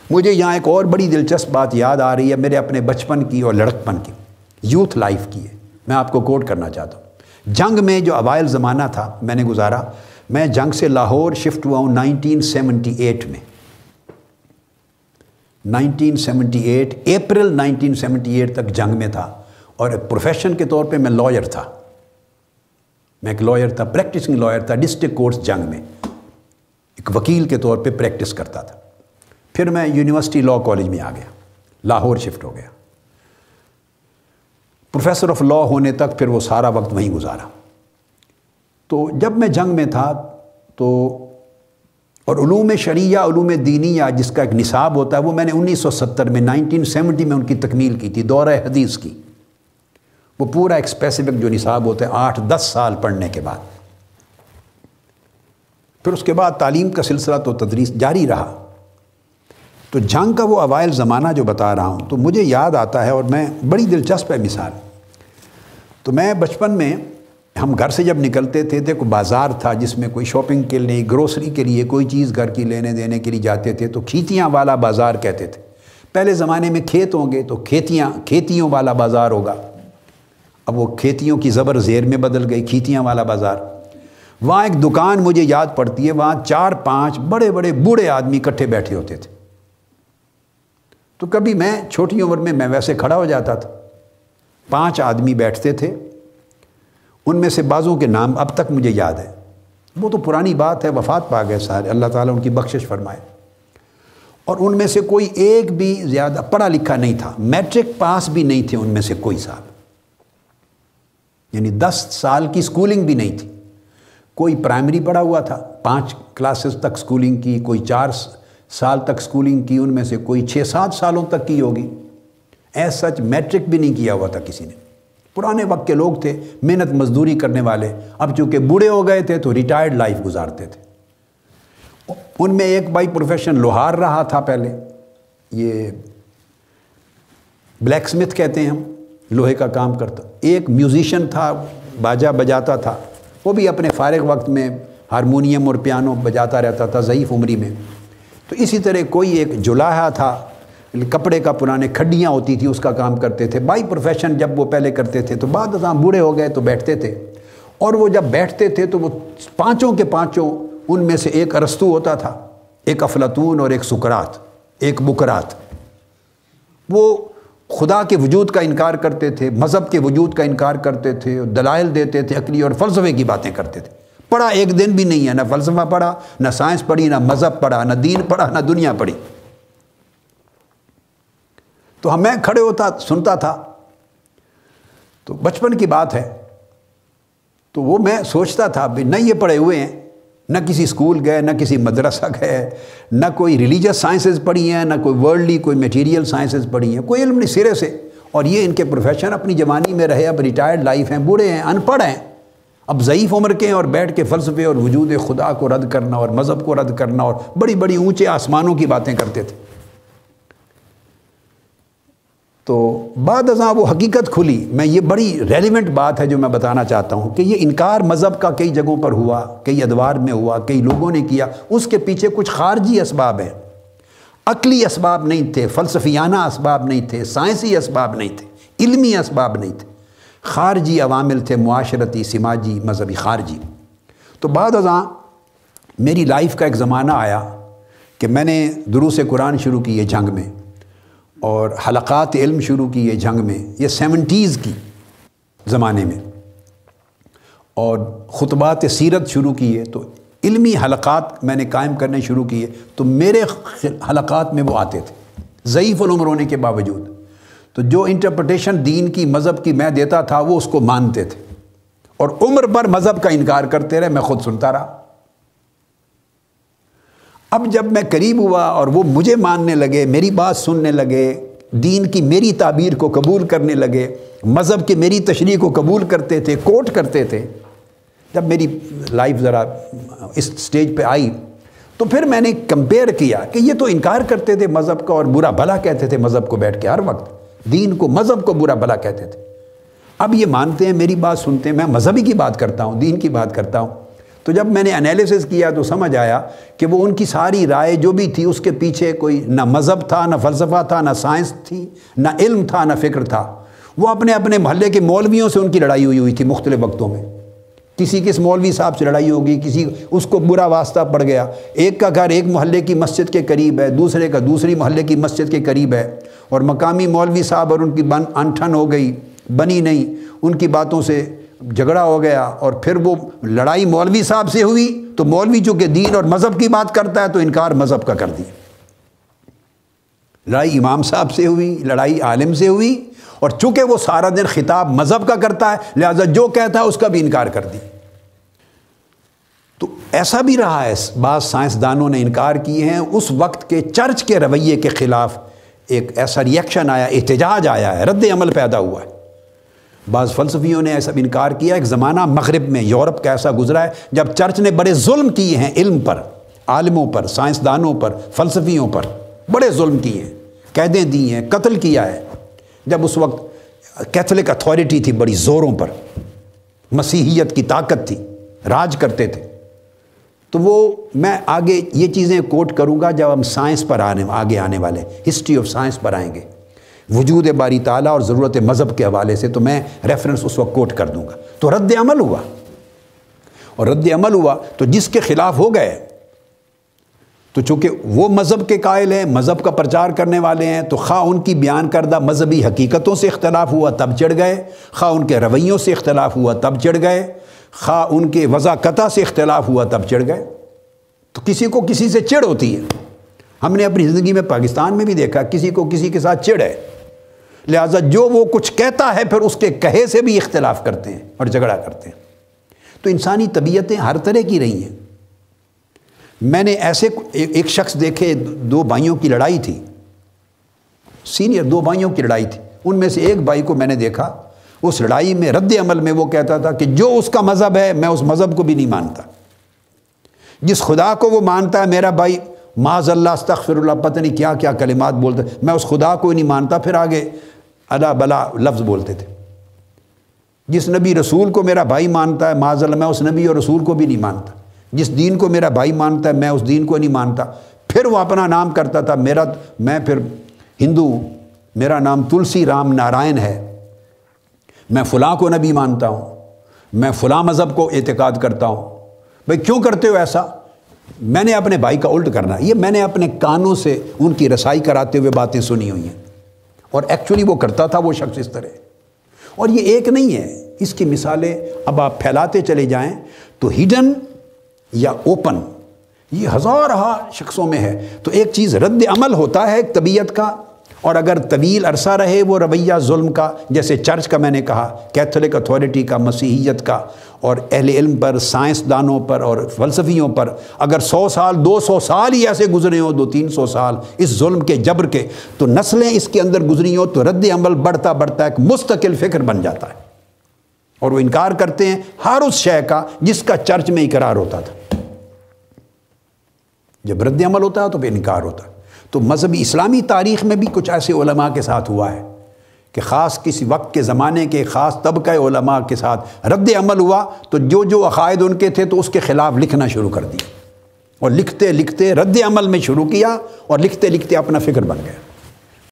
مجھے یہاں ایک اور بڑی دلچسپ بات یاد آ رہی ہے میرے اپنے بچپن کی اور لڑکپن کی، یوتھ لائف کی ہے، میں آپ کو کوٹ کرنا چاہتا ہوں۔ جنگ میں جو اوائل زمانہ تھا میں نے گزارا، میں جنگ سے لاہور شفٹ ہوا ہوں 1978 میں، 1978 اپریل 1978 تک جنگ میں تھا، اور پروفیشن کے طور پہ میں لائر تھا، میں ایک لائر تھا، پریکٹسنگ لائر تھا، ڈسٹرکٹ کورٹس جنگ میں ایک وکیل کے طور پہ پریکٹس کرتا تھا۔ پھر میں یونیورسٹی لاء کالج میں آ گیا، لاہور شفٹ ہو گیا، پروفیسر آف لاء ہونے تک پھر وہ سارا وقت وہیں گزارا۔ تو جب میں جنگ میں تھا تو، اور علوم شرعیہ علوم دینیہ جس کا ایک نصاب ہوتا ہے وہ میں نے 1970 میں 1970 میں ان کی تکمیل کی تھی، دورہ حدیث کی، وہ پورا ایک اسپیسیفک جو نصاب ہوتا ہے 8-10 سال پڑھنے کے بعد۔ پھر اس کے بعد تعلیم کا سلسلہ تو تدریس جاری رہا۔ تو جنگ کا وہ اوائل زمانہ جو بتا رہا ہوں تو مجھے یاد آتا ہے، اور میں بڑی دلچسپ ہے مثال۔ تو میں بچپن میں ہم گھر سے جب نکلتے تھے تو کوئی بازار تھا جس میں کوئی شاپنگ کے لیے، گروسری کے لیے کوئی چیز گھر کی لینے دینے کے لیے جاتے تھے تو کھیتیاں والا بازار کہتے تھے۔ پہلے زمانے میں کھیت ہوں گے تو کھیتیوں والا بازار ہوگا، اب وہ کھیتیوں کی زبر زیر میں بدل گئی، کھیتیاں والا بازار۔ وہاں ایک دکان مجھے یاد پڑتی ہے، وہاں 4-5 بڑے بڑے بوڑھے آدمی اکٹھے بیٹھے ہوتے تھے۔ تو کبھی میں چھوٹی عمر میں ویسے کھڑا ہو جاتا تھا، 5 آدمی بیٹھتے تھے، ان میں سے بعضوں کے نام اب تک مجھے یاد ہے، وہ تو پرانی بات ہے، وفات پا گئے سارے، اللہ تعالیٰ ان کی بخشش فرمائے۔ اور ان میں سے کوئی ایک بھی زیادہ پڑھا لکھا نہیں تھا، میٹرک پاس بھی نہیں تھے ان میں سے کوئی صاحب، یعنی 10 سال کی سکولنگ بھی نہیں تھی۔ کوئی پرائمری پڑھا ہوا تھا، 5 کلاسز تک سکولنگ کی، کوئی 4 سال تک سکولنگ کی، ان میں سے کوئی 6-7 سالوں تک کی ہوگی، ایز سچ میٹرک بھی نہیں کیا ہوا تھا کسی نے۔ پرانے وقت کے لوگ تھے، محنت مزدوری کرنے والے، اب چونکہ بوڑھے ہو گئے تھے تو ریٹائرڈ لائف گزارتے تھے۔ ان میں ایک بھائی پروفیشن لوہار رہا تھا پہلے، یہ بلیک سمتھ کہتے ہیں ہم، لوہے کا کام کرتا۔ ایک میوزیشین تھا، باجا بجاتا تھا، وہ بھی اپنے فارغ وقت میں ہارمونیم اور پیانو بجاتا رہتا تھا ضعیف عمری میں۔ تو اسی طرح کوئی ایک جلاحہ تھا، کپڑے کا پرانے کھڈیاں ہوتی تھی اس کا کام کرتے تھے۔ بائی پروفیشن جب وہ پہلے کرتے تھے تو بعد ازاں بوڑھے ہو گئے تو بیٹھتے تھے، اور وہ جب بیٹھتے تھے تو وہ 5 کے 5 ان میں سے ایک ارسطو ہوتا تھا، ایک افلاطون اور ایک سقراط، ایک بکرات۔ وہ خدا کے وجود کا انکار کرتے تھے، مذہب کے وجود کا انکار کرتے تھے، دلائل دیتے تھے، عقلی اور فلسفے کی باتیں کرتے تھے۔ پڑھا ایک دن بھی نہیں ہے، نہ فلسفہ پڑھا، نہ سائنس پڑھی، نہ مذہب پڑھا، نہ دین پڑھا، نہ دنیا پڑھی۔ تو میں کھڑے ہوتا سنتا تھا، تو بچپن کی بات ہے، تو وہ میں سوچتا تھا بھی نہ یہ پڑھے ہوئے ہیں، نہ کسی اسکول گئے، نہ کسی مدرسہ گئے، نہ کوئی ریلیجس سائنسز پڑھی ہیں، نہ کوئی ورلڈلی کوئی میٹیریل سائنسز پڑھی ہیں، کوئی علم نہیں سرے سے، اور یہ ان کے پروفیشن اپنی جوانی میں رہے، اب ریٹائرڈ لائف ہیں، بوڑھے ہیں، ان پڑھ ہیں، اب ضعیف عمر کے ہیں، اور بیٹھ کے فلسفے اور وجود خدا کو رد کرنا اور مذہب کو رد کرنا اور بڑی بڑی اونچے آسمانوں کی باتیں کرتے تھے۔ تو بعد ازاں وہ حقیقت کھلی، میں یہ بڑی ریلیونٹ بات ہے جو میں بتانا چاہتا ہوں کہ یہ انکار مذہب کا کئی جگہوں پر ہوا، کئی ادوار میں ہوا، کئی لوگوں نے کیا، اس کے پیچھے کچھ خارجی اسباب ہیں، عقلی اسباب نہیں تھے، فلسفیانہ اسباب نہیں تھے، سائنسی اسباب نہیں تھے، علمی اسباب نہیں تھے، خارجی عوامل تھے، معاشرتی، سماجی، مذہبی، خارجی۔ تو بعد ازاں میری لائف کا ایک زمانہ آیا کہ میں نے دروس قرآن شروع کیے جنگ میں، اور حلقات علم شروع کیے جنگ میں، یہ 70s کی زمانے میں، اور خطبات سیرت شروع کیے، تو علمی حلقات میں نے قائم کرنے شروع کیے، تو میرے حلقات میں وہ آتے تھے ضعیف العمر ہونے کے باوجود، تو جو انٹرپریٹیشن دین کی، مذہب کی میں دیتا تھا وہ اس کو مانتے تھے، اور عمر پر مذہب کا انکار کرتے رہے، میں خود سنتا رہا۔ اب جب میں قریب ہوا اور وہ مجھے ماننے لگے، میری بات سننے لگے، دین کی میری تعبیر کو قبول کرنے لگے، مذہب کی میری تشریح کو قبول کرتے تھے، کوٹ کرتے تھے، جب میری لائف ذرا اس سٹیج پہ آئی تو پھر میں نے کمپیئر کیا کہ یہ تو انکار کرتے تھے مذہب کا اور برا بھلا کہتے تھے مذہب کو، بیٹھ کے ہر وقت دین کو، مذہب کو برا بھلا کہتے تھے، اب یہ مانتے ہیں، میری بات سنتے ہیں، میں مذہبی کی بات کرتا ہوں، دین کی بات کرتا ہوں۔ تو جب میں نے انالیسس کیا تو سمجھ آیا کہ وہ ان کی ساری رائے جو بھی تھی اس کے پیچھے کوئی نہ مذہب تھا، نہ فلسفہ تھا، نہ سائنس تھی، نہ علم تھا، نہ فکر تھا۔ وہ اپنے اپنے محلے کے مولویوں سے ان کی لڑائی ہوئی تھی مختلف وقتوں میں۔ کسی کس مولوی صاحب سے لڑائی ہوگی، کسی اس کو برا واسطہ پڑ گیا، ایک کا گھر ایک محلے کی مسجد کے قریب ہے، دوسرے کا دوسری محلے کی مسجد کے قریب ہے، اور مقامی مولوی صاحب اور ان کی انٹھن ہو گئی، بنی نہیں، ان کی باتوں سے جھگڑا ہو گیا، اور پھر وہ لڑائی مولوی صاحب سے ہوئی تو مولوی چونکہ دین اور مذہب کی بات کرتا ہے تو انکار مذہب کا کر دیا۔ لڑائی امام صاحب سے ہوئی، لڑائی عالم سے ہوئی، اور چونکہ وہ سارا دن خطاب مذہب کا کرتا ہے لہذا جو کہتا ہے اس کا بھی انکار کر دی۔ تو ایسا بھی رہا ہے، بعض سائنسدانوں نے انکار کیے ہیں، اس وقت کے چرچ کے رویے کے خلاف ایک ایسا ریئیکشن آیا، احتجاج آیا ہے، رد عمل پیدا ہوا ہے۔ بعض فلسفیوں نے ایسا انکار کیا۔ ایک زمانہ مغرب میں، یورپ کا ایسا گزرا ہے جب چرچ نے بڑے ظلم کیے ہیں علم پر، عالموں پر، سائنسدانوں پر، فلسفیوں پر بڑے ظلم کیے ہیں، قیدیں دی ہیں، قتل کیا ہے۔ جب اس وقت کیتھولک اتھارٹی تھی بڑی زوروں پر، مسیحیت کی طاقت تھی، راج کرتے تھے، تو وہ میں آگے یہ چیزیں کوٹ کروں گا جب ہم سائنس پر آگے آنے والے، ہسٹری آف سائنس پر آئیں گے، وجود باری تعالیٰ اور ضرورت مذہب کے حوالے سے، تو میں ریفرنس اس وقت کوٹ کر دوں گا۔ تو رد عمل ہوا، اور رد عمل ہوا تو جس کے خلاف ہو گئے، تو چونکہ وہ مذہب کے قائل ہیں، مذہب کا پرچار کرنے والے ہیں، تو خواہ ان کی بیان کردہ مذہبی حقیقتوں سے اختلاف ہوا تب چڑھ گئے، خواہ ان کے رویوں سے اختلاف ہوا تب چڑھ گئے، خواہ ان کے وضاقتہ سے اختلاف ہوا تب چڑھ گئے۔ تو کسی کو کسی سے چڑ ہوتی ہے، ہم نے اپنی زندگی میں پاکستان میں بھی دیکھا، کسی کو کسی کے ساتھ چڑ ہے، لہٰذا جو وہ کچھ کہتا ہے پھر اس کے کہے سے بھی اختلاف کرتے ہیں اور جھگڑا کرتے ہیں۔ تو انسانی طبیعتیں ہر طرح کی رہی ہیں۔ میں نے ایسے ایک شخص دیکھے، دو بھائیوں کی لڑائی تھی، سینئر دو بھائیوں کی لڑائی تھی، ان میں سے ایک بھائی کو میں نے دیکھا اس لڑائی میں رد عمل میں وہ کہتا تھا کہ جو اس کا مذہب ہے میں اس مذہب کو بھی نہیں مانتا، جس خدا کو وہ مانتا ہے میرا بھائی معاذ اللہ استغفر اللہ پتہ نہیں کیا کیا کلمات بولتے، میں اس خدا کو ہی نہیں مانتا، پھر آگے الا بلا لفظ بولتے تھے۔ جس نبی رسول کو میرا بھائی مانتا ہے معاذ اللہ میں اس نبی اور رسول کو بھی نہیں مانتا، جس دین کو میرا بھائی مانتا ہے میں اس دین کو نہیں مانتا۔ پھر وہ اپنا نام کرتا تھا، میں پھر ہندو، میرا نام تلسی رام نارائن ہے، میں فلاں کو نبی مانتا ہوں، میں فلاں مذہب کو اعتقاد کرتا ہوں۔ بھئی کیوں کرتے ہو ایسا؟ میں نے اپنے بھائی کا الٹ کرنا، یہ میں نے اپنے کانوں سے ان کی رسائی کراتے ہوئے باتیں سنی ہوئی ہیں، اور ایکچولی وہ کرتا تھا وہ شخص اس طرح۔ اور یہ ایک نہیں ہے، اس کی مثالیں اب آپ پھیلاتے چلے جائیں تو ہڈن یا اوپن یہ ہزارہ شخصوں میں ہے۔ تو ایک چیز رد عمل ہوتا ہے طبیعت کا، اور اگر طویل عرصہ رہے وہ رویہ ظلم کا، جیسے چرچ کا میں نے کہا، کیتھولک اتھارٹی کا، مسیحیت کا، اور اہل علم پر، سائنسدانوں پر اور فلسفیوں پر، اگر 100 سال 200 سال ہی ایسے گزرے ہوں، 200-300 سال اس ظلم کے جبر کے، تو نسلیں اس کے اندر گزری ہوں، تو رد عمل بڑھتا بڑھتا ایک مستقل فکر بن جاتا ہے، اور وہ انکار کرتے ہیں ہر اس شے کا جس کا چرچ میں اقرار ہوتا تھا۔ جب رد عمل ہوتا ہے تو پھر انکار ہوتا ہے۔ تو مذہبی اسلامی تاریخ میں بھی کچھ ایسے علماء کے ساتھ ہوا ہے کہ خاص کسی وقت کے زمانے کے خاص طبقہ علماء کے ساتھ رد عمل ہوا، تو جو عقائد ان کے تھے تو اس کے خلاف لکھنا شروع کر دیا، اور لکھتے لکھتے رد عمل میں شروع کیا، اور لکھتے لکھتے اپنا فکر بن گیا۔